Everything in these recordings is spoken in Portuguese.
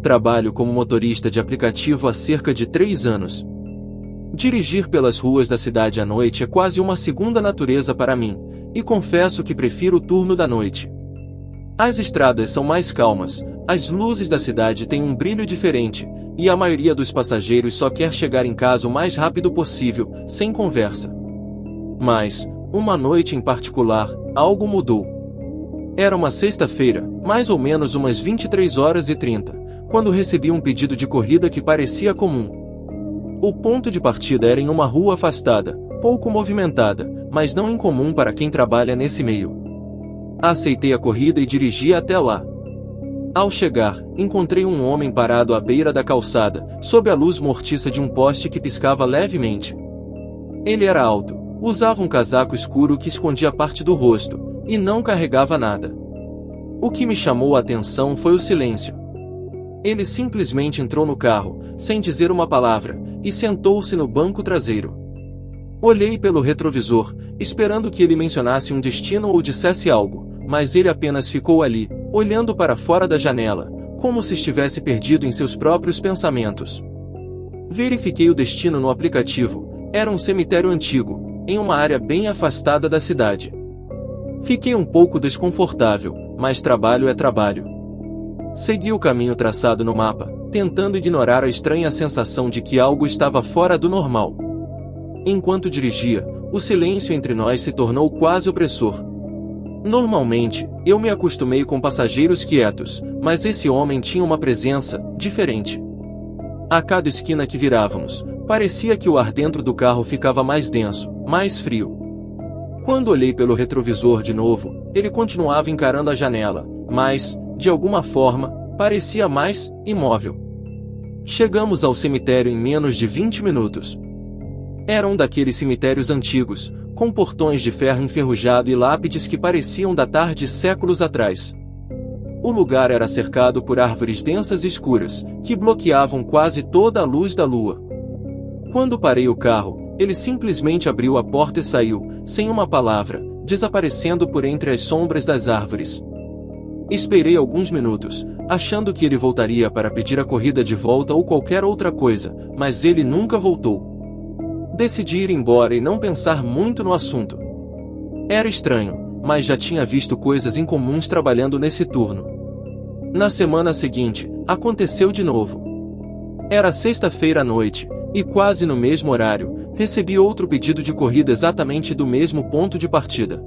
Trabalho como motorista de aplicativo há cerca de 3 anos. Dirigir pelas ruas da cidade à noite é quase uma segunda natureza para mim, e confesso que prefiro o turno da noite. As estradas são mais calmas, as luzes da cidade têm um brilho diferente, e a maioria dos passageiros só quer chegar em casa o mais rápido possível, sem conversa. Mas, uma noite em particular, algo mudou. Era uma sexta-feira, mais ou menos umas 23h30, quando recebi um pedido de corrida que parecia comum. O ponto de partida era em uma rua afastada, pouco movimentada, mas não incomum para quem trabalha nesse meio. Aceitei a corrida e dirigi até lá. Ao chegar, encontrei um homem parado à beira da calçada, sob a luz mortiça de um poste que piscava levemente. Ele era alto, usava um casaco escuro que escondia parte do rosto, e não carregava nada. O que me chamou a atenção foi o silêncio. Ele simplesmente entrou no carro, sem dizer uma palavra, e sentou-se no banco traseiro. Olhei pelo retrovisor, esperando que ele mencionasse um destino ou dissesse algo, mas ele apenas ficou ali, olhando para fora da janela, como se estivesse perdido em seus próprios pensamentos. Verifiquei o destino no aplicativo. Era um cemitério antigo, em uma área bem afastada da cidade. Fiquei um pouco desconfortável, mas trabalho é trabalho. Segui o caminho traçado no mapa, tentando ignorar a estranha sensação de que algo estava fora do normal. Enquanto dirigia, o silêncio entre nós se tornou quase opressor. Normalmente, eu me acostumei com passageiros quietos, mas esse homem tinha uma presença diferente. A cada esquina que virávamos, parecia que o ar dentro do carro ficava mais denso, mais frio. Quando olhei pelo retrovisor de novo, ele continuava encarando a janela, mas, de alguma forma, parecia mais imóvel. Chegamos ao cemitério em menos de 20 minutos. Era um daqueles cemitérios antigos, com portões de ferro enferrujado e lápides que pareciam datar de séculos atrás. O lugar era cercado por árvores densas e escuras, que bloqueavam quase toda a luz da lua. Quando parei o carro, ele simplesmente abriu a porta e saiu, sem uma palavra, desaparecendo por entre as sombras das árvores. Esperei alguns minutos, achando que ele voltaria para pedir a corrida de volta ou qualquer outra coisa, mas ele nunca voltou. Decidi ir embora e não pensar muito no assunto. Era estranho, mas já tinha visto coisas incomuns trabalhando nesse turno. Na semana seguinte, aconteceu de novo. Era sexta-feira à noite, e quase no mesmo horário, recebi outro pedido de corrida exatamente do mesmo ponto de partida.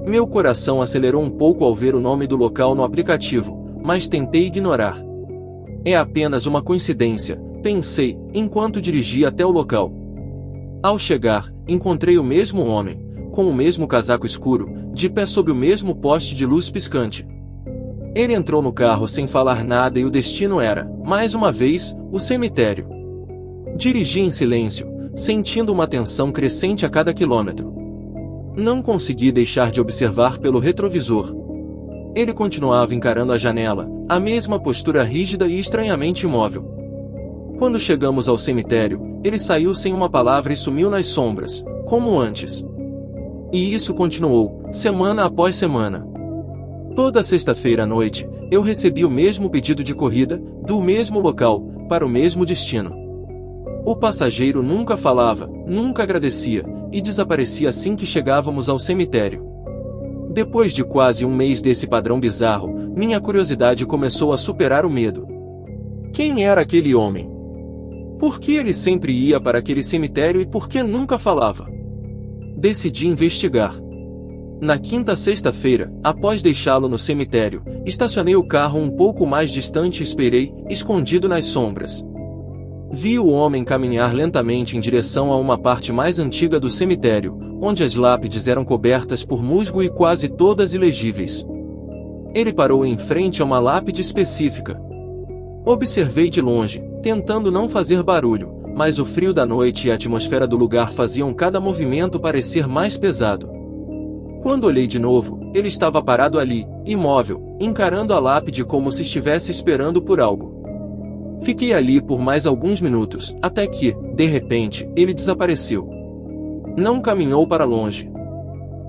Meu coração acelerou um pouco ao ver o nome do local no aplicativo, mas tentei ignorar. É apenas uma coincidência, pensei, enquanto dirigia até o local. Ao chegar, encontrei o mesmo homem, com o mesmo casaco escuro, de pé sob o mesmo poste de luz piscante. Ele entrou no carro sem falar nada e o destino era, mais uma vez, o cemitério. Dirigi em silêncio, sentindo uma tensão crescente a cada quilômetro. Não consegui deixar de observar pelo retrovisor. Ele continuava encarando a janela, a mesma postura rígida e estranhamente imóvel. Quando chegamos ao cemitério, ele saiu sem uma palavra e sumiu nas sombras, como antes. E isso continuou, semana após semana. Toda sexta-feira à noite, eu recebi o mesmo pedido de corrida, do mesmo local, para o mesmo destino. O passageiro nunca falava, nunca agradecia, e desaparecia assim que chegávamos ao cemitério. Depois de quase um mês desse padrão bizarro, minha curiosidade começou a superar o medo. Quem era aquele homem? Por que ele sempre ia para aquele cemitério e por que nunca falava? Decidi investigar. Na quinta sexta-feira, após deixá-lo no cemitério, estacionei o carro um pouco mais distante e esperei, escondido nas sombras. Vi o homem caminhar lentamente em direção a uma parte mais antiga do cemitério, onde as lápides eram cobertas por musgo e quase todas ilegíveis. Ele parou em frente a uma lápide específica. Observei de longe, tentando não fazer barulho, mas o frio da noite e a atmosfera do lugar faziam cada movimento parecer mais pesado. Quando olhei de novo, ele estava parado ali, imóvel, encarando a lápide como se estivesse esperando por algo. Fiquei ali por mais alguns minutos, até que, de repente, ele desapareceu. Não caminhou para longe.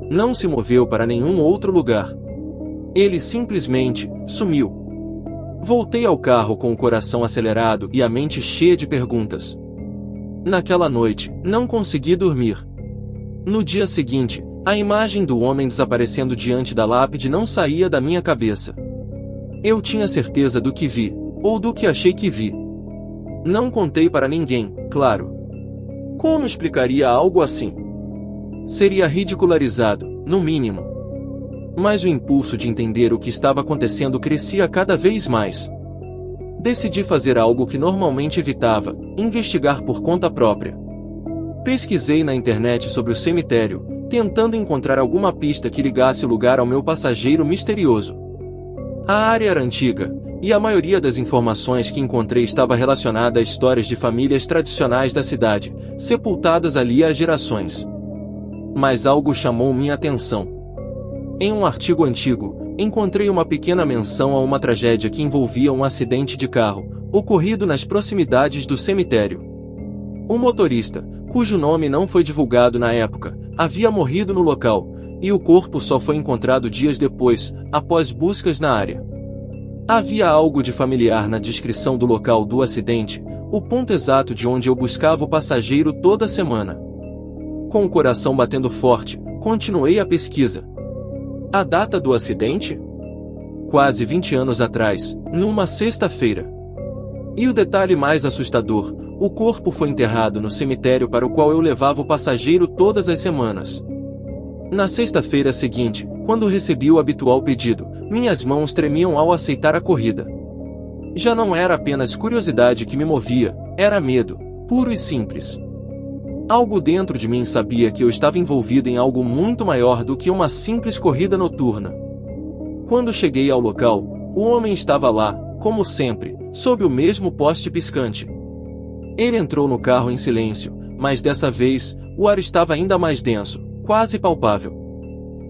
Não se moveu para nenhum outro lugar. Ele simplesmente sumiu. Voltei ao carro com o coração acelerado e a mente cheia de perguntas. Naquela noite, não consegui dormir. No dia seguinte, a imagem do homem desaparecendo diante da lápide não saía da minha cabeça. Eu tinha certeza do que vi, ou do que achei que vi. Não contei para ninguém, claro. Como explicaria algo assim? Seria ridicularizado, no mínimo. Mas o impulso de entender o que estava acontecendo crescia cada vez mais. Decidi fazer algo que normalmente evitava: investigar por conta própria. Pesquisei na internet sobre o cemitério, tentando encontrar alguma pista que ligasse o lugar ao meu passageiro misterioso. A área era antiga, e a maioria das informações que encontrei estava relacionada a histórias de famílias tradicionais da cidade, sepultadas ali há gerações. Mas algo chamou minha atenção. Em um artigo antigo, encontrei uma pequena menção a uma tragédia que envolvia um acidente de carro, ocorrido nas proximidades do cemitério. O motorista, cujo nome não foi divulgado na época, havia morrido no local, e o corpo só foi encontrado dias depois, após buscas na área. Havia algo de familiar na descrição do local do acidente, o ponto exato de onde eu buscava o passageiro toda semana. Com o coração batendo forte, continuei a pesquisa. A data do acidente? Quase 20 anos atrás, numa sexta-feira. E o detalhe mais assustador: o corpo foi enterrado no cemitério para o qual eu levava o passageiro todas as semanas. Na sexta-feira seguinte, quando recebi o habitual pedido, minhas mãos tremiam ao aceitar a corrida. Já não era apenas curiosidade que me movia, era medo, puro e simples. Algo dentro de mim sabia que eu estava envolvido em algo muito maior do que uma simples corrida noturna. Quando cheguei ao local, o homem estava lá, como sempre, sob o mesmo poste piscante. Ele entrou no carro em silêncio, mas dessa vez, o ar estava ainda mais denso, quase palpável.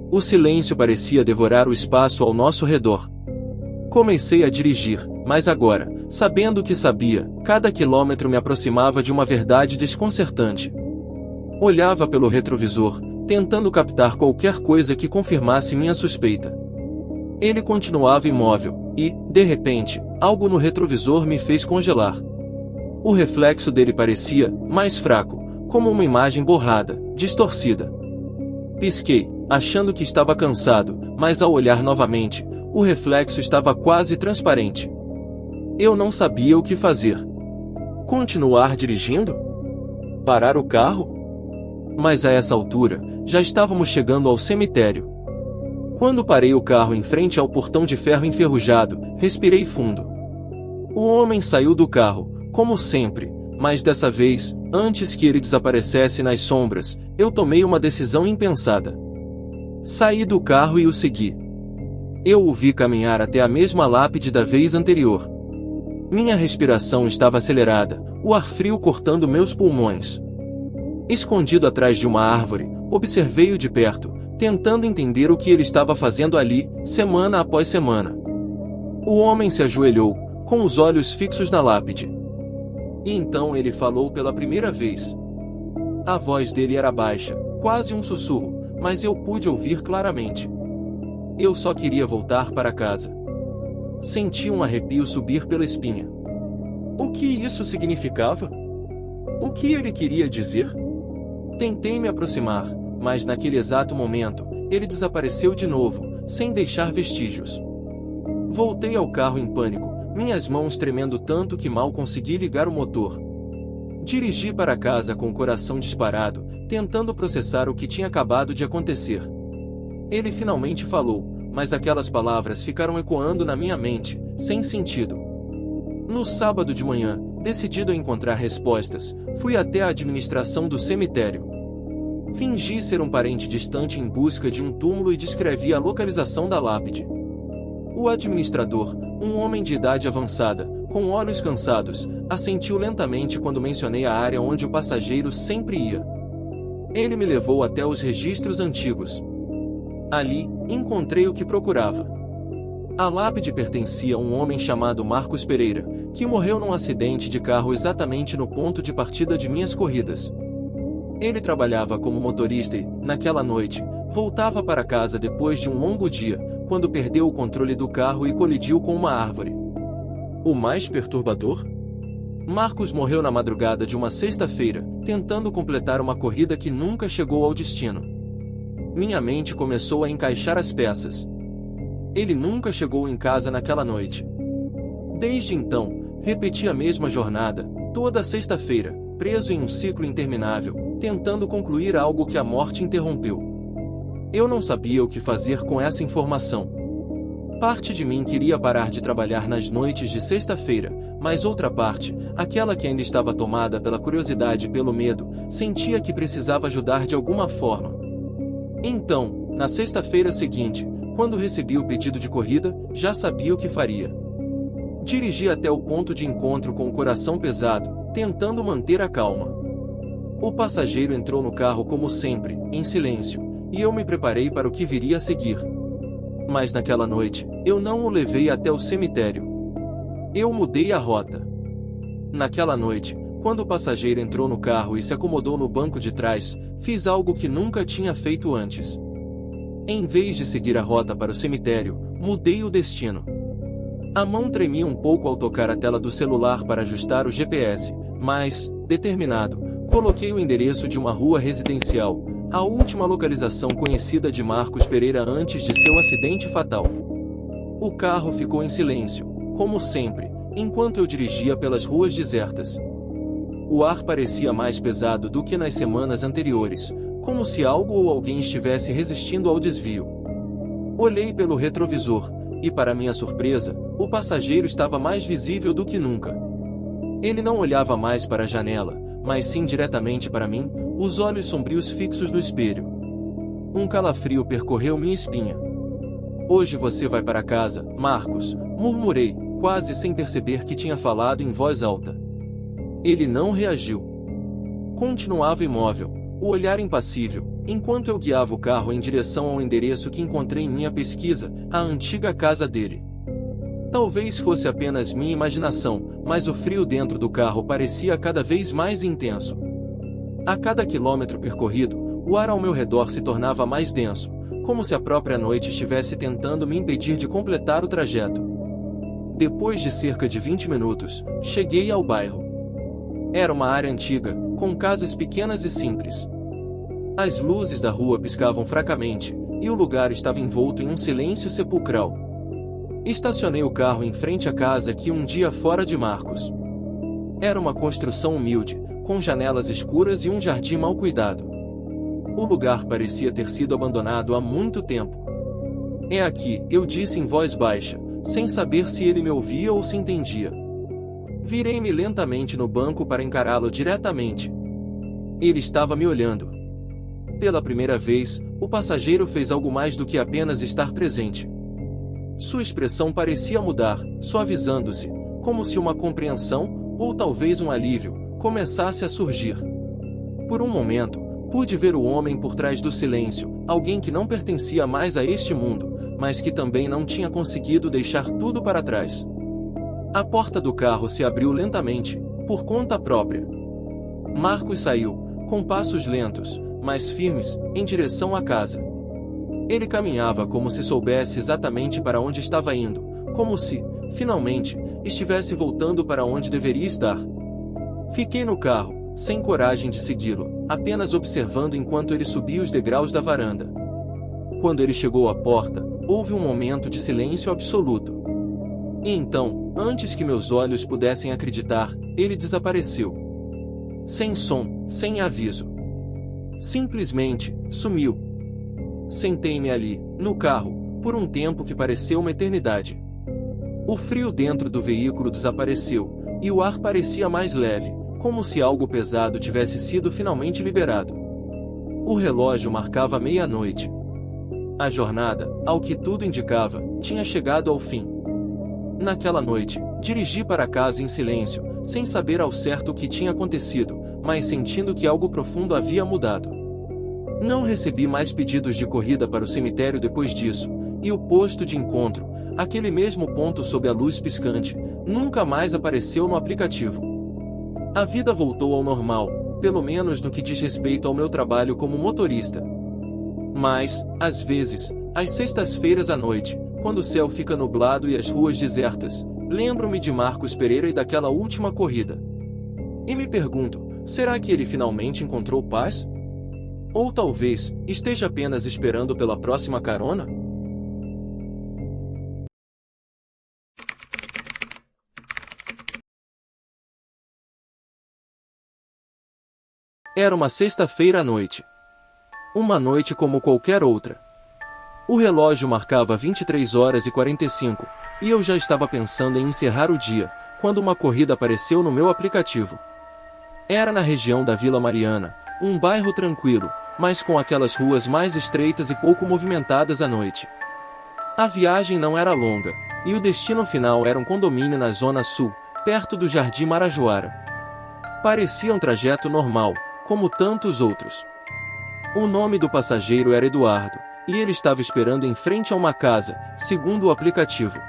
O silêncio parecia devorar o espaço ao nosso redor. Comecei a dirigir, mas agora, sabendo o que sabia, cada quilômetro me aproximava de uma verdade desconcertante. Olhava pelo retrovisor, tentando captar qualquer coisa que confirmasse minha suspeita. Ele continuava imóvel, e, de repente, algo no retrovisor me fez congelar. O reflexo dele parecia mais fraco, como uma imagem borrada, distorcida. Pisquei, achando que estava cansado, mas ao olhar novamente, o reflexo estava quase transparente. Eu não sabia o que fazer. Continuar dirigindo? Parar o carro? Mas a essa altura, já estávamos chegando ao cemitério. Quando parei o carro em frente ao portão de ferro enferrujado, respirei fundo. O homem saiu do carro, como sempre, mas dessa vez, antes que ele desaparecesse nas sombras, eu tomei uma decisão impensada. Saí do carro e o segui. Eu o vi caminhar até a mesma lápide da vez anterior. Minha respiração estava acelerada, o ar frio cortando meus pulmões. Escondido atrás de uma árvore, observei-o de perto, tentando entender o que ele estava fazendo ali, semana após semana. O homem se ajoelhou, com os olhos fixos na lápide. E então ele falou pela primeira vez. A voz dele era baixa, quase um sussurro, mas eu pude ouvir claramente. Eu só queria voltar para casa. Senti um arrepio subir pela espinha. O que isso significava? O que ele queria dizer? Tentei me aproximar, mas naquele exato momento, ele desapareceu de novo, sem deixar vestígios. Voltei ao carro em pânico, minhas mãos tremendo tanto que mal consegui ligar o motor. Dirigi para casa com o coração disparado, tentando processar o que tinha acabado de acontecer. Ele finalmente falou, mas aquelas palavras ficaram ecoando na minha mente, sem sentido. No sábado de manhã, decidido a encontrar respostas, fui até a administração do cemitério. Fingi ser um parente distante em busca de um túmulo e descrevi a localização da lápide. O administrador, um homem de idade avançada, com olhos cansados, assentiu lentamente quando mencionei a área onde o passageiro sempre ia. Ele me levou até os registros antigos. Ali, encontrei o que procurava. A lápide pertencia a um homem chamado Marcos Pereira, que morreu num acidente de carro exatamente no ponto de partida de minhas corridas. Ele trabalhava como motorista e, naquela noite, voltava para casa depois de um longo dia, quando perdeu o controle do carro e colidiu com uma árvore. O mais perturbador? Marcos morreu na madrugada de uma sexta-feira, tentando completar uma corrida que nunca chegou ao destino. Minha mente começou a encaixar as peças. Ele nunca chegou em casa naquela noite. Desde então, repeti a mesma jornada, toda sexta-feira, preso em um ciclo interminável, tentando concluir algo que a morte interrompeu. Eu não sabia o que fazer com essa informação. Parte de mim queria parar de trabalhar nas noites de sexta-feira, mas outra parte, aquela que ainda estava tomada pela curiosidade e pelo medo, sentia que precisava ajudar de alguma forma. Então, na sexta-feira seguinte, quando recebi o pedido de corrida, já sabia o que faria. Dirigi até o ponto de encontro com o coração pesado, tentando manter a calma. O passageiro entrou no carro como sempre, em silêncio, e eu me preparei para o que viria a seguir. Mas naquela noite, eu não o levei até o cemitério. Eu mudei a rota. Naquela noite, quando o passageiro entrou no carro e se acomodou no banco de trás, fiz algo que nunca tinha feito antes. Em vez de seguir a rota para o cemitério, mudei o destino. A mão tremia um pouco ao tocar a tela do celular para ajustar o GPS, mas, determinado, coloquei o endereço de uma rua residencial, a última localização conhecida de Marcos Pereira antes de seu acidente fatal. O carro ficou em silêncio, como sempre, enquanto eu dirigia pelas ruas desertas. O ar parecia mais pesado do que nas semanas anteriores, como se algo ou alguém estivesse resistindo ao desvio. Olhei pelo retrovisor, e para minha surpresa, o passageiro estava mais visível do que nunca. Ele não olhava mais para a janela, mas sim diretamente para mim, os olhos sombrios fixos no espelho. Um calafrio percorreu minha espinha. "Hoje você vai para casa, Marcos", murmurei, quase sem perceber que tinha falado em voz alta. Ele não reagiu. Continuava imóvel, o olhar impassível, enquanto eu guiava o carro em direção ao endereço que encontrei em minha pesquisa, a antiga casa dele. Talvez fosse apenas minha imaginação, mas o frio dentro do carro parecia cada vez mais intenso. A cada quilômetro percorrido, o ar ao meu redor se tornava mais denso, como se a própria noite estivesse tentando me impedir de completar o trajeto. Depois de cerca de 20 minutos, cheguei ao bairro. Era uma área antiga, com casas pequenas e simples. As luzes da rua piscavam fracamente, e o lugar estava envolto em um silêncio sepulcral. Estacionei o carro em frente à casa que um dia fora de Marcos. Era uma construção humilde, com janelas escuras e um jardim mal cuidado. O lugar parecia ter sido abandonado há muito tempo. "É aqui", eu disse em voz baixa, sem saber se ele me ouvia ou se entendia. Virei-me lentamente no banco para encará-lo diretamente. Ele estava me olhando. Pela primeira vez, o passageiro fez algo mais do que apenas estar presente. Sua expressão parecia mudar, suavizando-se, como se uma compreensão, ou talvez um alívio, começasse a surgir. Por um momento, pude ver o homem por trás do silêncio, alguém que não pertencia mais a este mundo, mas que também não tinha conseguido deixar tudo para trás. A porta do carro se abriu lentamente, por conta própria. Marcos saiu, com passos lentos, mas firmes, em direção à casa. Ele caminhava como se soubesse exatamente para onde estava indo, como se, finalmente, estivesse voltando para onde deveria estar. Fiquei no carro, sem coragem de segui-lo, apenas observando enquanto ele subia os degraus da varanda. Quando ele chegou à porta, houve um momento de silêncio absoluto. E então, antes que meus olhos pudessem acreditar, ele desapareceu. Sem som, sem aviso. Simplesmente, sumiu. Sentei-me ali, no carro, por um tempo que pareceu uma eternidade. O frio dentro do veículo desapareceu, e o ar parecia mais leve, como se algo pesado tivesse sido finalmente liberado. O relógio marcava meia-noite. A jornada, ao que tudo indicava, tinha chegado ao fim. Naquela noite, dirigi para casa em silêncio, sem saber ao certo o que tinha acontecido, mas sentindo que algo profundo havia mudado. Não recebi mais pedidos de corrida para o cemitério depois disso, e o posto de encontro, aquele mesmo ponto sob a luz piscante, nunca mais apareceu no aplicativo. A vida voltou ao normal, pelo menos no que diz respeito ao meu trabalho como motorista. Mas, às vezes, às sextas-feiras à noite, quando o céu fica nublado e as ruas desertas, Lembro-me de Marcos Pereira e daquela última corrida. E me pergunto, será que ele finalmente encontrou paz? Ou talvez, esteja apenas esperando pela próxima carona? Era uma sexta-feira à noite. Uma noite como qualquer outra. O relógio marcava 23 horas e 45, e eu já estava pensando em encerrar o dia, quando uma corrida apareceu no meu aplicativo. Era na região da Vila Mariana, um bairro tranquilo, mas com aquelas ruas mais estreitas e pouco movimentadas à noite. A viagem não era longa, e o destino final era um condomínio na Zona Sul, perto do Jardim Marajoara. Parecia um trajeto normal, como tantos outros. O nome do passageiro era Eduardo, e ele estava esperando em frente a uma casa, segundo o aplicativo.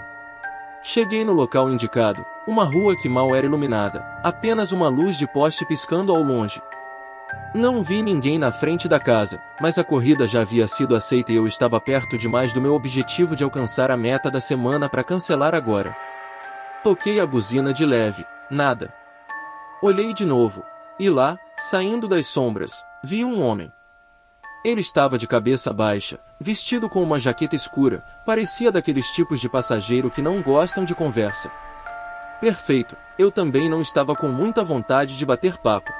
Cheguei no local indicado, uma rua que mal era iluminada, apenas uma luz de poste piscando ao longe. Não vi ninguém na frente da casa, mas a corrida já havia sido aceita e eu estava perto demais do meu objetivo de alcançar a meta da semana para cancelar agora. Toquei a buzina de leve, nada. Olhei de novo, e lá, saindo das sombras, vi um homem. Ele estava de cabeça baixa, vestido com uma jaqueta escura, parecia daqueles tipos de passageiro que não gostam de conversa. Perfeito, eu também não estava com muita vontade de bater papo.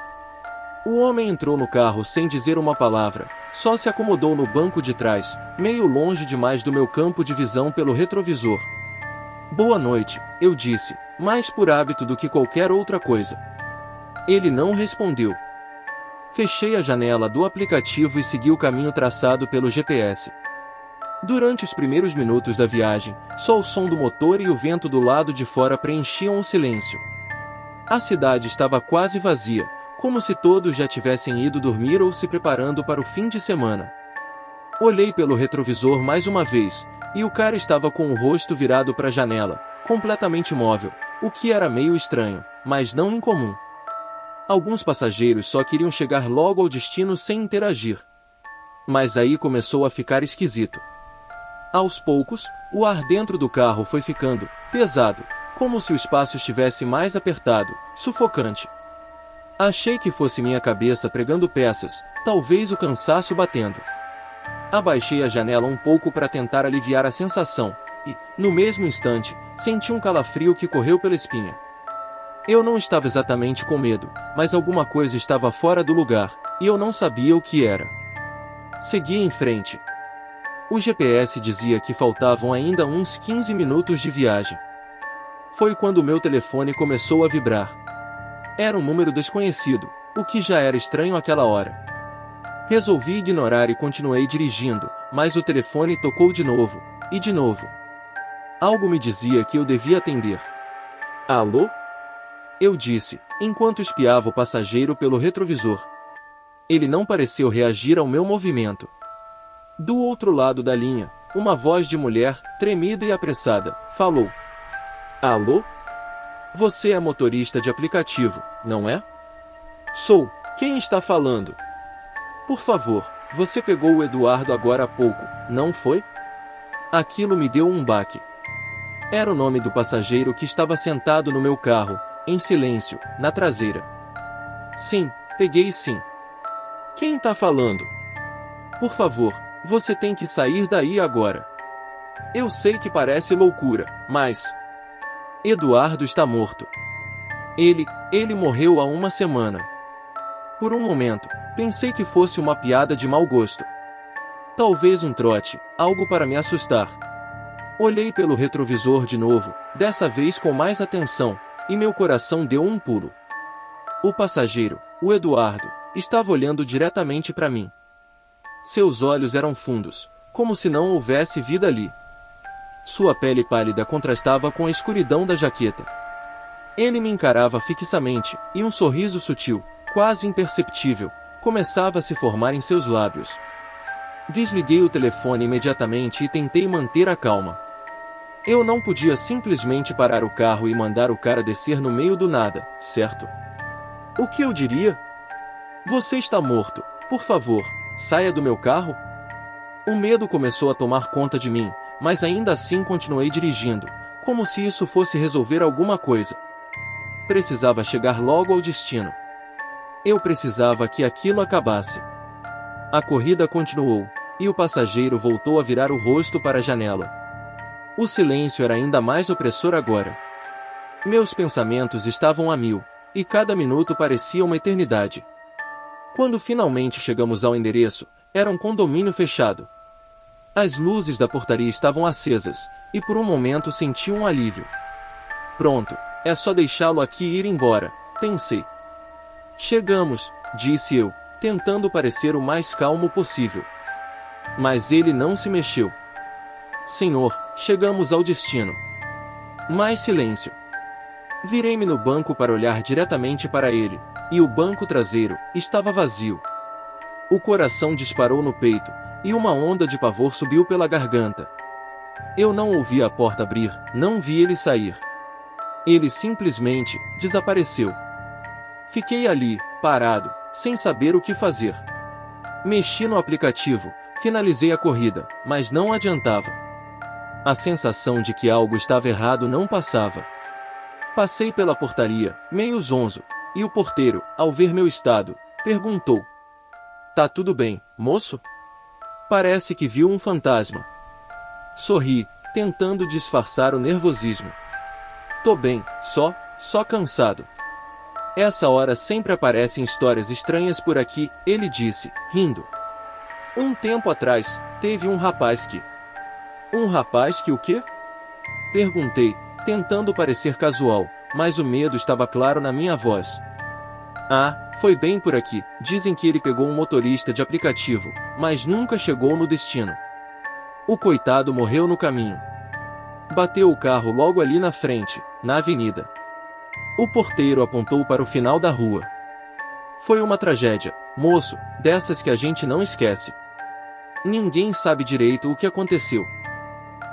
O homem entrou no carro sem dizer uma palavra, só se acomodou no banco de trás, meio longe demais do meu campo de visão pelo retrovisor. Boa noite, eu disse, mais por hábito do que qualquer outra coisa. Ele não respondeu. Fechei a janela do aplicativo e segui o caminho traçado pelo GPS. Durante os primeiros minutos da viagem, só o som do motor e o vento do lado de fora preenchiam o silêncio. A cidade estava quase vazia, como se todos já tivessem ido dormir ou se preparando para o fim de semana. Olhei pelo retrovisor mais uma vez, e o cara estava com o rosto virado para a janela, completamente imóvel, o que era meio estranho, mas não incomum. Alguns passageiros só queriam chegar logo ao destino sem interagir. Mas aí começou a ficar esquisito. Aos poucos, o ar dentro do carro foi ficando pesado, como se o espaço estivesse mais apertado, sufocante. Achei que fosse minha cabeça pregando peças, talvez o cansaço batendo. Abaixei a janela um pouco para tentar aliviar a sensação, e, no mesmo instante, senti um calafrio que correu pela espinha. Eu não estava exatamente com medo, mas alguma coisa estava fora do lugar, e eu não sabia o que era. Segui em frente. O GPS dizia que faltavam ainda uns 15 minutos de viagem. Foi quando meu telefone começou a vibrar. Era um número desconhecido, o que já era estranho àquela hora. Resolvi ignorar e continuei dirigindo, mas o telefone tocou de novo, e de novo. Algo me dizia que eu devia atender. Alô? Eu disse, enquanto espiava o passageiro pelo retrovisor. Ele não pareceu reagir ao meu movimento. Do outro lado da linha, uma voz de mulher, tremida e apressada, falou. Alô? Você é motorista de aplicativo, não é? Sou. Quem está falando? Por favor, você pegou o Eduardo agora há pouco, não foi? Aquilo me deu um baque. Era o nome do passageiro que estava sentado no meu carro, em silêncio, na traseira. Sim, peguei sim. Quem está falando? Por favor, você tem que sair daí agora. Eu sei que parece loucura, mas... Eduardo está morto. Ele morreu há uma semana. Por um momento, pensei que fosse uma piada de mau gosto. Talvez um trote, algo para me assustar. Olhei pelo retrovisor de novo, dessa vez com mais atenção, e meu coração deu um pulo. O passageiro, o Eduardo, estava olhando diretamente para mim. Seus olhos eram fundos, como se não houvesse vida ali. Sua pele pálida contrastava com a escuridão da jaqueta. Ele me encarava fixamente, e um sorriso sutil, quase imperceptível, começava a se formar em seus lábios. Desliguei o telefone imediatamente e tentei manter a calma. Eu não podia simplesmente parar o carro e mandar o cara descer no meio do nada, certo? O que eu diria? Você está morto, por favor, saia do meu carro? O medo começou a tomar conta de mim, mas ainda assim continuei dirigindo, Como se isso fosse resolver alguma coisa. Precisava chegar logo ao destino. Eu precisava que aquilo acabasse. A corrida continuou, e o passageiro voltou a virar o rosto para a janela. O silêncio era ainda mais opressor agora. Meus pensamentos estavam a mil, e cada minuto parecia uma eternidade. Quando finalmente chegamos ao endereço, era um condomínio fechado. As luzes da portaria estavam acesas, e por um momento senti um alívio. Pronto, é só deixá-lo aqui e ir embora, pensei. Chegamos, disse eu, tentando parecer o mais calmo possível. Mas ele não se mexeu. Senhor, chegamos ao destino. Mais silêncio. Virei-me no banco para olhar diretamente para ele, e o banco traseiro estava vazio. O coração disparou no peito, e uma onda de pavor subiu pela garganta. Eu não ouvi a porta abrir, não vi ele sair. Ele simplesmente desapareceu. Fiquei ali, parado, sem saber o que fazer. Mexi no aplicativo, finalizei a corrida, mas não adiantava. A sensação de que algo estava errado não passava. Passei pela portaria, meio zonzo, e o porteiro, ao ver meu estado, perguntou: "Tá tudo bem, moço?" Parece que viu um fantasma. Sorri, tentando disfarçar o nervosismo. "Tô bem, só cansado. Essa hora sempre aparecem histórias estranhas por aqui", ele disse, rindo. "Um tempo atrás, teve um rapaz que..." "Um rapaz que o quê?" Perguntei, tentando parecer casual, mas o medo estava claro na minha voz. "Ah, foi bem por aqui. Dizem que ele pegou um motorista de aplicativo, mas nunca chegou no destino. O coitado morreu no caminho. Bateu o carro logo ali na frente, na avenida." O porteiro apontou para o final da rua. "Foi uma tragédia, moço, dessas que a gente não esquece. Ninguém sabe direito o que aconteceu."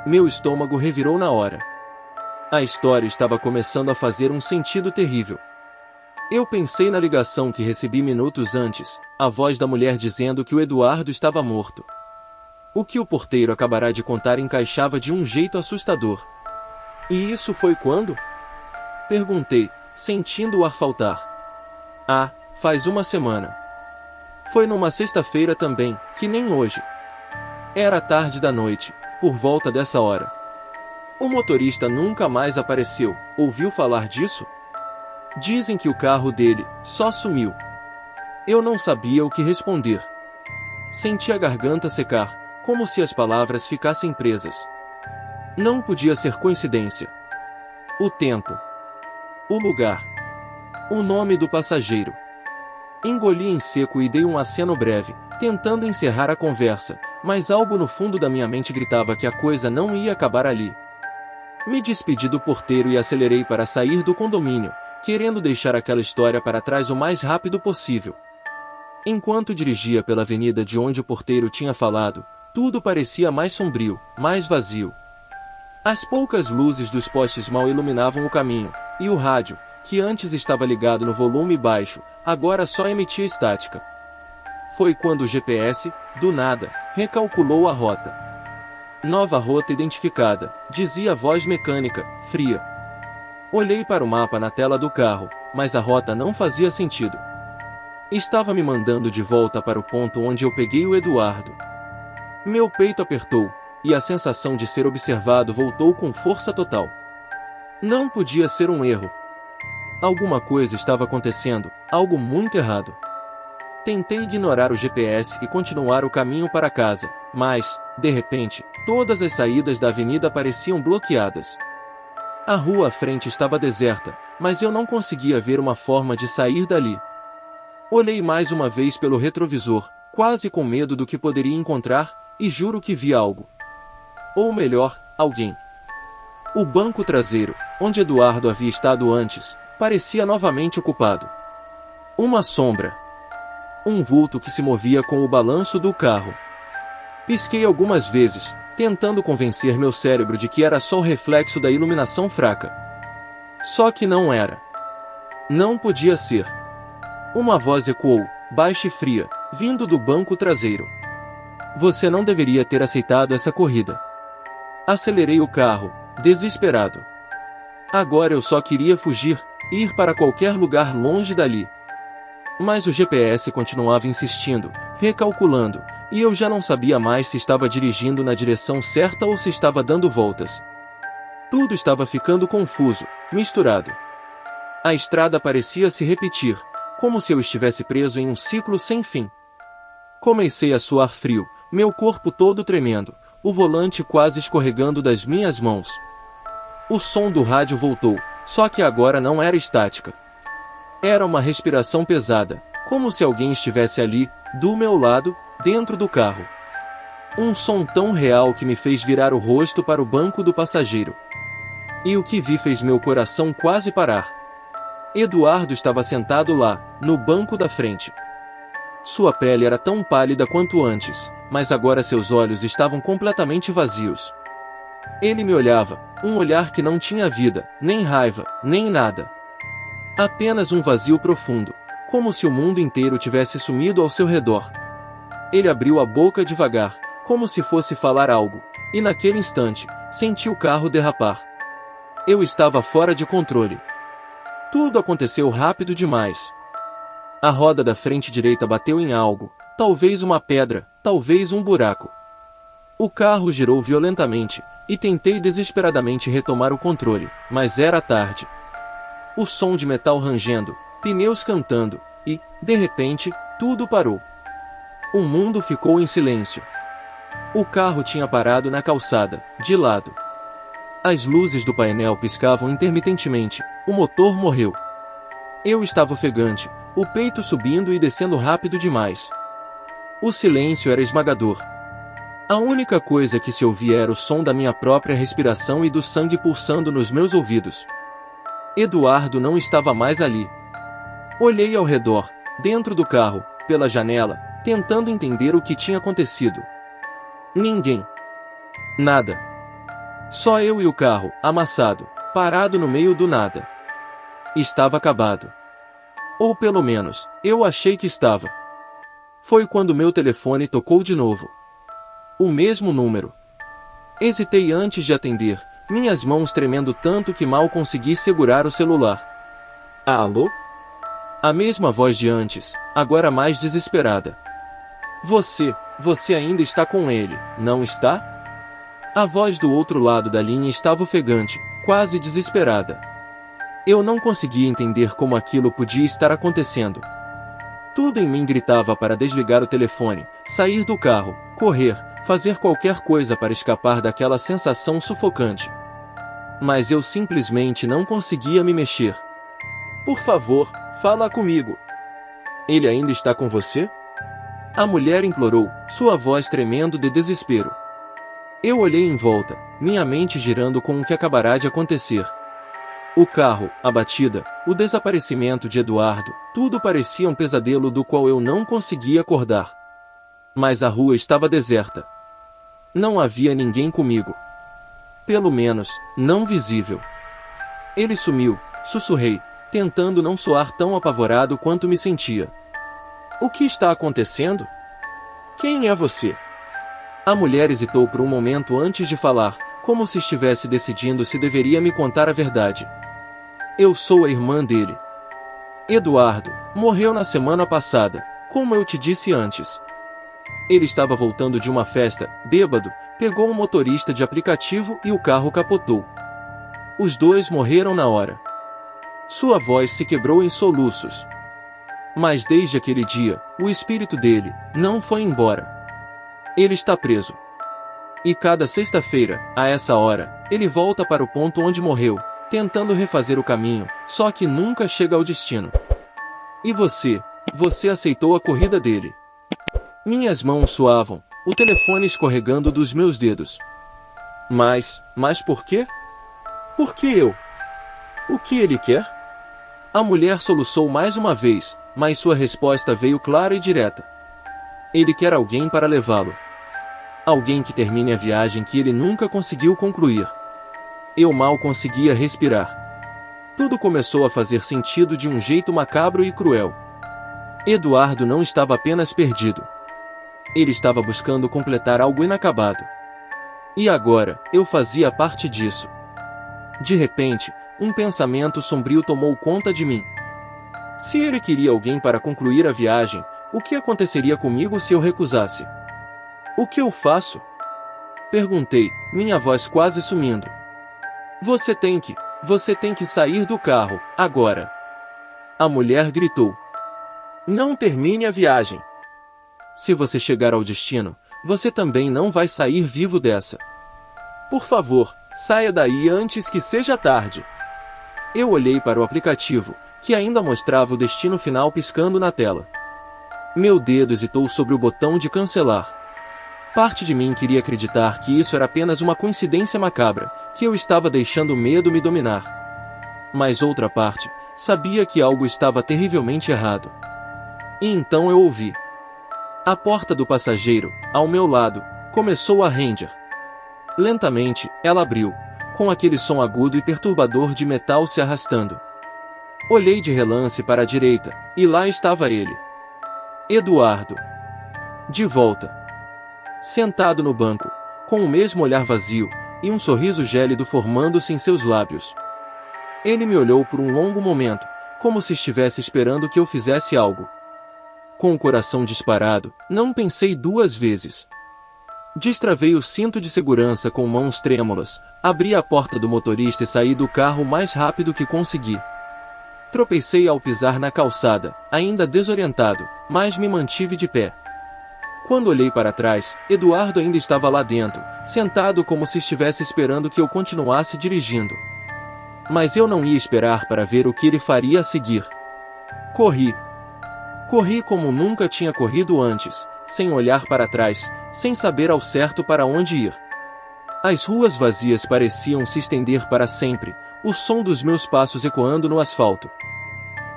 Meu estômago revirou na hora. A história estava começando a fazer um sentido terrível. Eu pensei na ligação que recebi minutos antes, a voz da mulher dizendo que o Eduardo estava morto. O que o porteiro acabará de contar encaixava de um jeito assustador. "E isso foi quando?" Perguntei, sentindo o ar faltar. "Ah, faz uma semana. Foi numa sexta-feira também, que nem hoje. Era tarde da noite, por volta dessa hora. O motorista nunca mais apareceu. Ouviu falar disso? Dizem que o carro dele só sumiu." Eu não sabia o que responder. Senti a garganta secar, como se as palavras ficassem presas. Não podia ser coincidência. O tempo. O lugar. O nome do passageiro. Engoli em seco e dei um aceno breve, tentando encerrar a conversa, mas algo no fundo da minha mente gritava que a coisa não ia acabar ali. Me despedi do porteiro e acelerei para sair do condomínio, querendo deixar aquela história para trás o mais rápido possível. Enquanto dirigia pela avenida de onde o porteiro tinha falado, tudo parecia mais sombrio, mais vazio. As poucas luzes dos postes mal iluminavam o caminho, e o rádio, que antes estava ligado no volume baixo, agora só emitia estática. Foi quando o GPS, do nada, recalculou a rota. "Nova rota identificada", dizia a voz mecânica, fria. Olhei para o mapa na tela do carro, mas a rota não fazia sentido. Estava me mandando de volta para o ponto onde eu peguei o Eduardo. Meu peito apertou, e a sensação de ser observado voltou com força total. Não podia ser um erro. Alguma coisa estava acontecendo, algo muito errado. Tentei ignorar o GPS e continuar o caminho para casa, mas, de repente, todas as saídas da avenida pareciam bloqueadas. A rua à frente estava deserta, mas eu não conseguia ver uma forma de sair dali. Olhei mais uma vez pelo retrovisor, quase com medo do que poderia encontrar, e juro que vi algo. Ou melhor, alguém. O banco traseiro, onde Eduardo havia estado antes, parecia novamente ocupado. Uma sombra. Um vulto que se movia com o balanço do carro. Pisquei algumas vezes, tentando convencer meu cérebro de que era só o reflexo da iluminação fraca. Só que não era. Não podia ser. Uma voz ecoou, baixa e fria, vindo do banco traseiro. "Você não deveria ter aceitado essa corrida." Acelerei o carro, desesperado. Agora eu só queria fugir, ir para qualquer lugar longe dali. Mas o GPS continuava insistindo, recalculando, e eu já não sabia mais se estava dirigindo na direção certa ou se estava dando voltas. Tudo estava ficando confuso, misturado. A estrada parecia se repetir, como se eu estivesse preso em um ciclo sem fim. Comecei a suar frio, meu corpo todo tremendo, o volante quase escorregando das minhas mãos. O som do rádio voltou, só que agora não era estática. Era uma respiração pesada, como se alguém estivesse ali, do meu lado, dentro do carro. Um som tão real que me fez virar o rosto para o banco do passageiro. E o que vi fez meu coração quase parar. Eduardo estava sentado lá, no banco da frente. Sua pele era tão pálida quanto antes, mas agora seus olhos estavam completamente vazios. Ele me olhava, um olhar que não tinha vida, nem raiva, nem nada. Apenas um vazio profundo, como se o mundo inteiro tivesse sumido ao seu redor. Ele abriu a boca devagar, como se fosse falar algo, e naquele instante, senti o carro derrapar. Eu estava fora de controle. Tudo aconteceu rápido demais. A roda da frente direita bateu em algo, talvez uma pedra, talvez um buraco. O carro girou violentamente, e tentei desesperadamente retomar o controle, mas era tarde. O som de metal rangendo, pneus cantando, e, de repente, tudo parou. O mundo ficou em silêncio. O carro tinha parado na calçada, de lado. As luzes do painel piscavam intermitentemente, o motor morreu. Eu estava ofegante, o peito subindo e descendo rápido demais. O silêncio era esmagador. A única coisa que se ouvia era o som da minha própria respiração e do sangue pulsando nos meus ouvidos. Eduardo não estava mais ali. Olhei ao redor, dentro do carro, pela janela, tentando entender o que tinha acontecido. Ninguém. Nada. Só eu e o carro, amassado, parado no meio do nada. Estava acabado. Ou pelo menos, eu achei que estava. Foi quando meu telefone tocou de novo. O mesmo número. Hesitei antes de atender, minhas mãos tremendo tanto que mal consegui segurar o celular. Alô? A mesma voz de antes, agora mais desesperada. Você ainda está com ele, não está? A voz do outro lado da linha estava ofegante, quase desesperada. Eu não conseguia entender como aquilo podia estar acontecendo. Tudo em mim gritava para desligar o telefone, sair do carro, correr, fazer qualquer coisa para escapar daquela sensação sufocante. Mas eu simplesmente não conseguia me mexer. Por favor, fala comigo. Ele ainda está com você? A mulher implorou, sua voz tremendo de desespero. Eu olhei em volta, minha mente girando com o que acabará de acontecer. O carro, a batida, o desaparecimento de Eduardo, tudo parecia um pesadelo do qual eu não conseguia acordar. Mas a rua estava deserta. Não havia ninguém comigo. Pelo menos, não visível. Ele sumiu, sussurrei, tentando não soar tão apavorado quanto me sentia. O que está acontecendo? Quem é você? A mulher hesitou por um momento antes de falar, como se estivesse decidindo se deveria me contar a verdade. Eu sou a irmã dele. Eduardo morreu na semana passada, como eu te disse antes. Ele estava voltando de uma festa, bêbado, pegou um motorista de aplicativo e o carro capotou. Os dois morreram na hora. Sua voz se quebrou em soluços. Mas desde aquele dia, o espírito dele não foi embora. Ele está preso. E cada sexta-feira, a essa hora, ele volta para o ponto onde morreu, tentando refazer o caminho, só que nunca chega ao destino. E você aceitou a corrida dele. Minhas mãos suavam, o telefone escorregando dos meus dedos. Mas por quê? Por que eu? O que ele quer? A mulher soluçou mais uma vez, mas sua resposta veio clara e direta. Ele quer alguém para levá-lo. Alguém que termine a viagem que ele nunca conseguiu concluir. Eu mal conseguia respirar. Tudo começou a fazer sentido de um jeito macabro e cruel. Eduardo não estava apenas perdido. Ele estava buscando completar algo inacabado. E agora, eu fazia parte disso. De repente, um pensamento sombrio tomou conta de mim. Se ele queria alguém para concluir a viagem, o que aconteceria comigo se eu recusasse? O que eu faço? Perguntei, minha voz quase sumindo. Você tem que sair do carro, agora. A mulher gritou. Não termine a viagem. Se você chegar ao destino, você também não vai sair vivo dessa. Por favor, saia daí antes que seja tarde. Eu olhei para o aplicativo, que ainda mostrava o destino final piscando na tela. Meu dedo hesitou sobre o botão de cancelar. Parte de mim queria acreditar que isso era apenas uma coincidência macabra, que eu estava deixando o medo me dominar. Mas outra parte sabia que algo estava terrivelmente errado. E então eu ouvi. A porta do passageiro, ao meu lado, começou a ranger. Lentamente, ela abriu, com aquele som agudo e perturbador de metal se arrastando. Olhei de relance para a direita, e lá estava ele. Eduardo. De volta. Sentado no banco, com o mesmo olhar vazio, e um sorriso gélido formando-se em seus lábios. Ele me olhou por um longo momento, como se estivesse esperando que eu fizesse algo. Com o coração disparado, não pensei duas vezes. Destravei o cinto de segurança com mãos trêmulas, abri a porta do motorista e saí do carro o mais rápido que consegui. Tropecei ao pisar na calçada, ainda desorientado, mas me mantive de pé. Quando olhei para trás, Eduardo ainda estava lá dentro, sentado como se estivesse esperando que eu continuasse dirigindo. Mas eu não ia esperar para ver o que ele faria a seguir. Corri. Corri como nunca tinha corrido antes, sem olhar para trás, sem saber ao certo para onde ir. As ruas vazias pareciam se estender para sempre, o som dos meus passos ecoando no asfalto.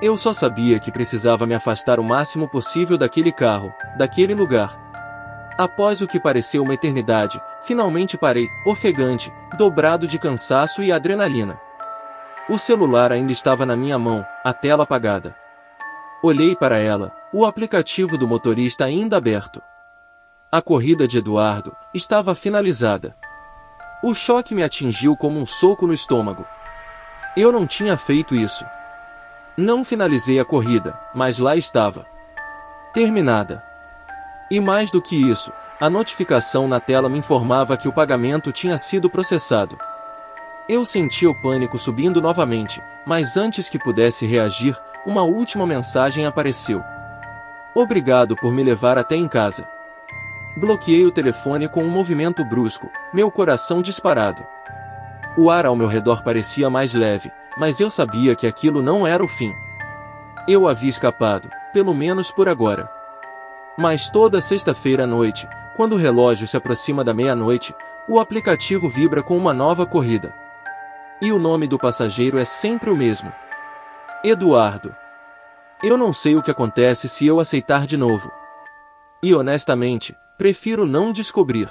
Eu só sabia que precisava me afastar o máximo possível daquele carro, daquele lugar. Após o que pareceu uma eternidade, finalmente parei, ofegante, dobrado de cansaço e adrenalina. O celular ainda estava na minha mão, a tela apagada. Olhei para ela, o aplicativo do motorista ainda aberto. A corrida de Eduardo estava finalizada. O choque me atingiu como um soco no estômago. Eu não tinha feito isso. Não finalizei a corrida, mas lá estava. Terminada. E mais do que isso, a notificação na tela me informava que o pagamento tinha sido processado. Eu sentia o pânico subindo novamente, mas antes que pudesse reagir, uma última mensagem apareceu. Obrigado por me levar até em casa. Bloqueei o telefone com um movimento brusco, meu coração disparado. O ar ao meu redor parecia mais leve, mas eu sabia que aquilo não era o fim. Eu havia escapado, pelo menos por agora. Mas toda sexta-feira à noite, quando o relógio se aproxima da meia-noite, o aplicativo vibra com uma nova corrida. E o nome do passageiro é sempre o mesmo. Eduardo. Eu não sei o que acontece se eu aceitar de novo. E honestamente, prefiro não descobrir.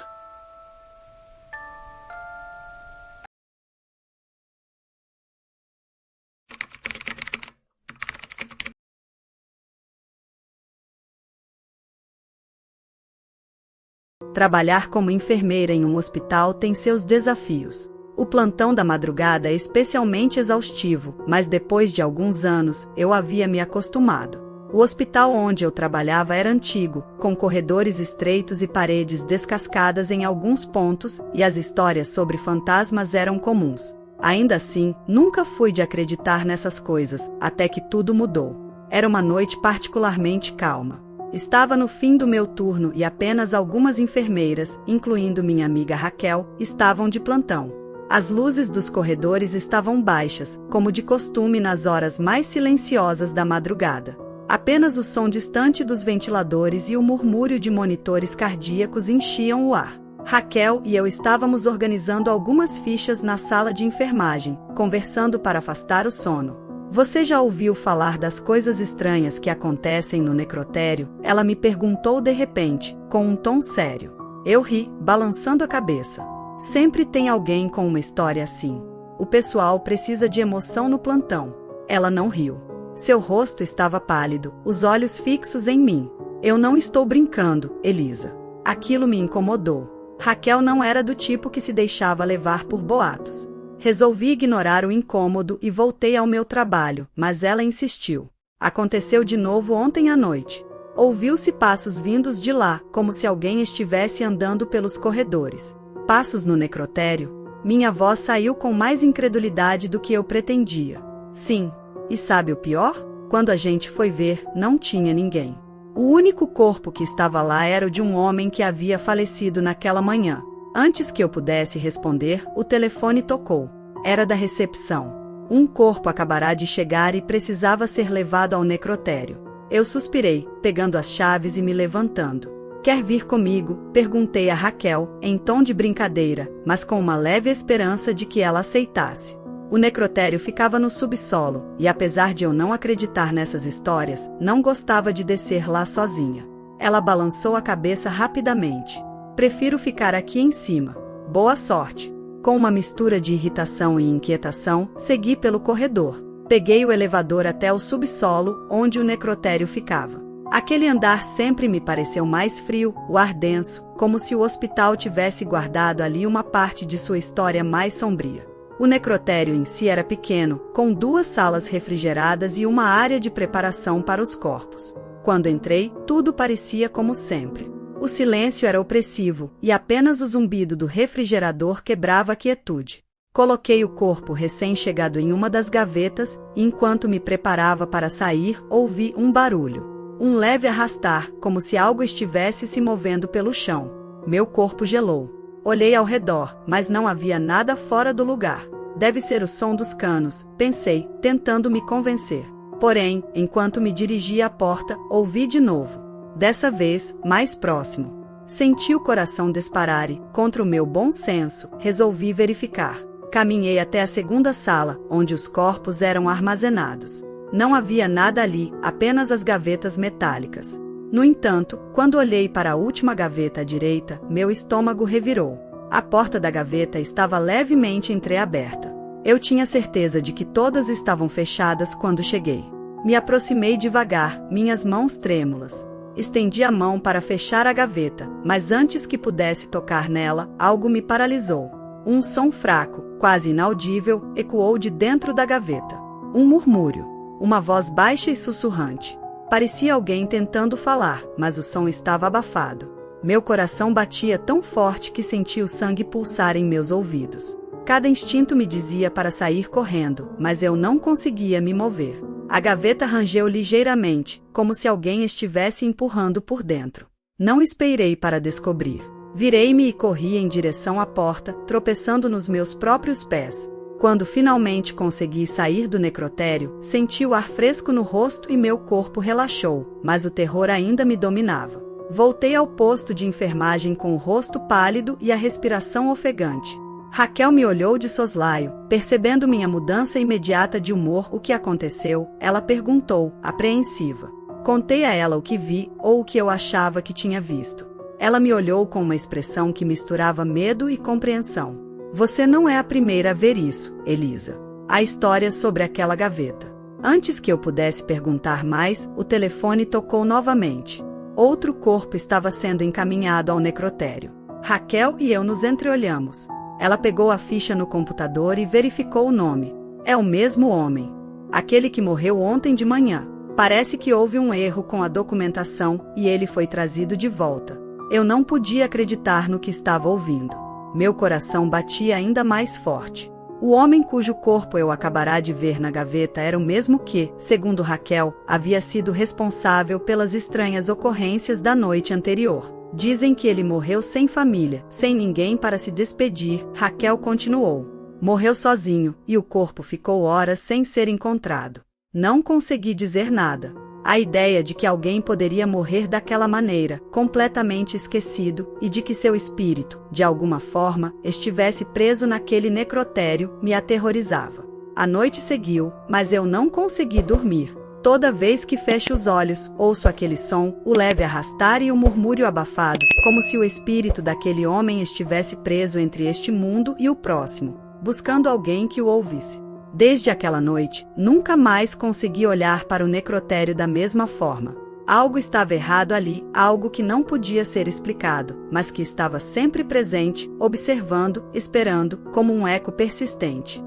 Trabalhar como enfermeira em um hospital tem seus desafios. O plantão da madrugada é especialmente exaustivo, mas depois de alguns anos, eu havia me acostumado. O hospital onde eu trabalhava era antigo, com corredores estreitos e paredes descascadas em alguns pontos, e as histórias sobre fantasmas eram comuns. Ainda assim, nunca fui de acreditar nessas coisas, até que tudo mudou. Era uma noite particularmente calma. Estava no fim do meu turno e apenas algumas enfermeiras, incluindo minha amiga Raquel, estavam de plantão. As luzes dos corredores estavam baixas, como de costume nas horas mais silenciosas da madrugada. Apenas o som distante dos ventiladores e o murmúrio de monitores cardíacos enchiam o ar. Raquel e eu estávamos organizando algumas fichas na sala de enfermagem, conversando para afastar o sono. Você já ouviu falar das coisas estranhas que acontecem no necrotério? Ela me perguntou de repente, com um tom sério. Eu ri, balançando a cabeça. Sempre tem alguém com uma história assim. O pessoal precisa de emoção no plantão. Ela não riu. Seu rosto estava pálido, os olhos fixos em mim. Eu não estou brincando, Elisa. Aquilo me incomodou. Raquel não era do tipo que se deixava levar por boatos. Resolvi ignorar o incômodo e voltei ao meu trabalho, mas ela insistiu. Aconteceu de novo ontem à noite. Ouviu-se passos vindos de lá, como se alguém estivesse andando pelos corredores. Passos no necrotério? Minha voz saiu com mais incredulidade do que eu pretendia. Sim. E sabe o pior? Quando a gente foi ver, não tinha ninguém. O único corpo que estava lá era o de um homem que havia falecido naquela manhã. Antes que eu pudesse responder, o telefone tocou. Era da recepção. Um corpo acabará de chegar e precisava ser levado ao necrotério. Eu suspirei, pegando as chaves e me levantando. Quer vir comigo? Perguntei a Raquel, em tom de brincadeira, mas com uma leve esperança de que ela aceitasse. O necrotério ficava no subsolo, e apesar de eu não acreditar nessas histórias, não gostava de descer lá sozinha. Ela balançou a cabeça rapidamente. Prefiro ficar aqui em cima. Boa sorte. Com uma mistura de irritação e inquietação, segui pelo corredor. Peguei o elevador até o subsolo, onde o necrotério ficava. Aquele andar sempre me pareceu mais frio, o ar denso, como se o hospital tivesse guardado ali uma parte de sua história mais sombria. O necrotério em si era pequeno, com 2 salas refrigeradas e uma área de preparação para os corpos. Quando entrei, tudo parecia como sempre. O silêncio era opressivo, e apenas o zumbido do refrigerador quebrava a quietude. Coloquei o corpo recém-chegado em uma das gavetas, e enquanto me preparava para sair, ouvi um barulho. Um leve arrastar, como se algo estivesse se movendo pelo chão. Meu corpo gelou. Olhei ao redor, mas não havia nada fora do lugar. Deve ser o som dos canos, pensei, tentando me convencer. Porém, enquanto me dirigia à porta, ouvi de novo. Dessa vez, mais próximo. Senti o coração disparar e, contra o meu bom senso, resolvi verificar. Caminhei até a segunda sala, onde os corpos eram armazenados. Não havia nada ali, apenas as gavetas metálicas. No entanto, quando olhei para a última gaveta à direita, meu estômago revirou. A porta da gaveta estava levemente entreaberta. Eu tinha certeza de que todas estavam fechadas quando cheguei. Me aproximei devagar, minhas mãos trêmulas. Estendi a mão para fechar a gaveta, mas antes que pudesse tocar nela, algo me paralisou. Um som fraco, quase inaudível, ecoou de dentro da gaveta. Um murmúrio. Uma voz baixa e sussurrante. Parecia alguém tentando falar, mas o som estava abafado. Meu coração batia tão forte que senti o sangue pulsar em meus ouvidos. Cada instinto me dizia para sair correndo, mas eu não conseguia me mover. A gaveta rangeu ligeiramente, como se alguém estivesse empurrando por dentro. Não esperei para descobrir. Virei-me e corri em direção à porta, tropeçando nos meus próprios pés. Quando finalmente consegui sair do necrotério, senti o ar fresco no rosto e meu corpo relaxou, mas o terror ainda me dominava. Voltei ao posto de enfermagem com o rosto pálido e a respiração ofegante. Raquel me olhou de soslaio. Percebendo minha mudança imediata de humor, o que aconteceu, ela perguntou, apreensiva. Contei a ela o que vi, ou o que eu achava que tinha visto. Ela me olhou com uma expressão que misturava medo e compreensão. Você não é a primeira a ver isso, Elisa. A história sobre aquela gaveta. Antes que eu pudesse perguntar mais, o telefone tocou novamente. Outro corpo estava sendo encaminhado ao necrotério. Raquel e eu nos entreolhamos. Ela pegou a ficha no computador e verificou o nome. É o mesmo homem. Aquele que morreu ontem de manhã. Parece que houve um erro com a documentação e ele foi trazido de volta. Eu não podia acreditar no que estava ouvindo. Meu coração batia ainda mais forte. O homem cujo corpo eu acabara de ver na gaveta era o mesmo que, segundo Raquel, havia sido responsável pelas estranhas ocorrências da noite anterior. Dizem que ele morreu sem família, sem ninguém para se despedir, Raquel continuou. Morreu sozinho, e o corpo ficou horas sem ser encontrado. Não consegui dizer nada. A ideia de que alguém poderia morrer daquela maneira, completamente esquecido, e de que seu espírito, de alguma forma, estivesse preso naquele necrotério, me aterrorizava. A noite seguiu, mas eu não consegui dormir. Toda vez que fecho os olhos, ouço aquele som, o leve arrastar e o murmúrio abafado, como se o espírito daquele homem estivesse preso entre este mundo e o próximo, buscando alguém que o ouvisse. Desde aquela noite, nunca mais consegui olhar para o necrotério da mesma forma. Algo estava errado ali, algo que não podia ser explicado, mas que estava sempre presente, observando, esperando, como um eco persistente.